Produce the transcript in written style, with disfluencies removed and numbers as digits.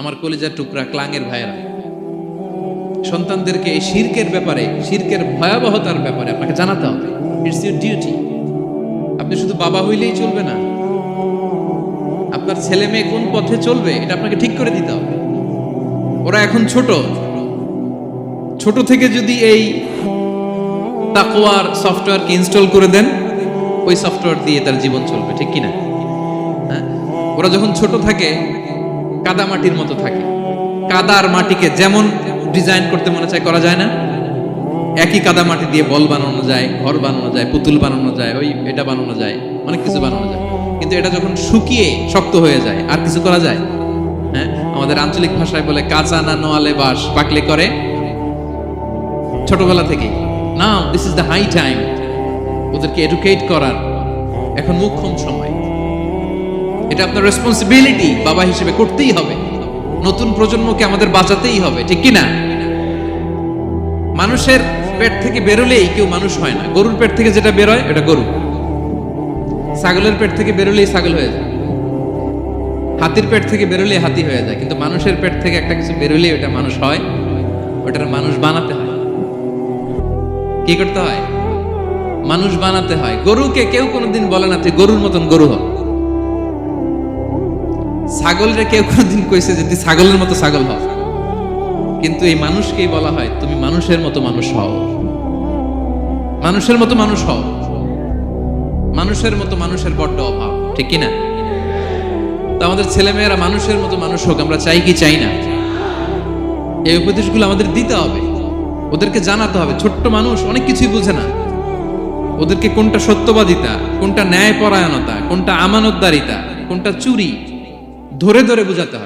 আমার কলিজার টুকরা ক্লাঙের ভাইয়েরা, সন্তানদেরকে এই শিরকের ব্যাপারে, শিরকের ভয়াবহতার ব্যাপারে আপনাকে জানাতে হবে। It's your duty. আপনি শুধু বাবা হইলেই চলবে না, আপনার ছেলে মেয়ে কোন পথে চলবে এটা আপনাকে ঠিক করে দিতে হবে। ওরা এখন ছোট, ছোট থেকে যদি এই তাকওয়ার সফটওয়্যারকে ইনস্টল করে দেন, ওই সফটওয়্যার দিয়ে তার জীবন চলবে, ঠিক কিনা? হ্যাঁ, ওরা যখন ছোট থাকে কাদা মাটির মতো থাকে, কাদার মাটিকে যেমন ডিজাইন করতে মনে চায় করা যায় না? একই কাদা মাটি দিয়ে বল বানানো যায়, ঘর বানানো যায়, পুতুল বানানো যায়, ওই এটা বানানো যায়, অনেক কিছু বানানো যায়। কিন্তু এটা যখন শুকিয়ে শক্ত হয়ে যায় আর কিছু করা যায়? হ্যাঁ, আমাদের আঞ্চলিক ভাষায় বলে কাঁচা না নোয়ালে বাস পাকলে করে। ছোটবেলা থেকেই now this is the high time ওদেরকে এডুকেট করার, এখন মুখ্যম সময়। এটা আপনার রেসপন্সিবিলিটি, বাবা হিসেবে করতেই হবে। নতুন প্রজন্মকে আমাদের বাঁচাতেই হবে, ঠিক কিনা? মানুষের পেট থেকে বেরোলেই কেউ মানুষ হয় না। গরুর পেট থেকে যেটা বেরোয় এটা গরু, ছাগলের পেট থেকে বেরোলেই ছাগল হয়ে যায়, হাতির পেট থেকে বেরোলেই হাতি হয়ে যায়। কিন্তু মানুষের পেট থেকে একটা কিছু বেরোলেই ওটা মানুষ হয়, ওটার মানুষ বানাতে হয়। কি করতে হয়? মানুষ বানাতে হয়। গরুকে কেউ কোনোদিন বলে না তুই গরুর মতন গরু হ। ছাগলরে কেউ কোনোদিন কইছে যে তুই ছাগলের মতো ছাগল হ। কিন্তু এই মানুষকেই বলা হয় তুমি মানুষের মতো মানুষ হও, মানুষের মতো মানুষ হও। মানুষের মতো মানুষের বড্ড অভাব, ঠিক কিনা? তো আমাদের ছেলেমেয়েরা মানুষের মতো মানুষ হোক, আমরা চাই কি চাই না? এই উপদেশগুলো আমাদের দিতে হবে, ওদেরকে জানাতে হবে। ছোট্ট মানুষ অনেক কিছুই বুঝে না, ওদেরকে কোনটা সত্যবাদিতা, কোনটা ন্যায়পরায়ণতা, কোনটা আমানতদারিতা, কোনটা চুরি ধরে ধরে বোঝাতে হবে।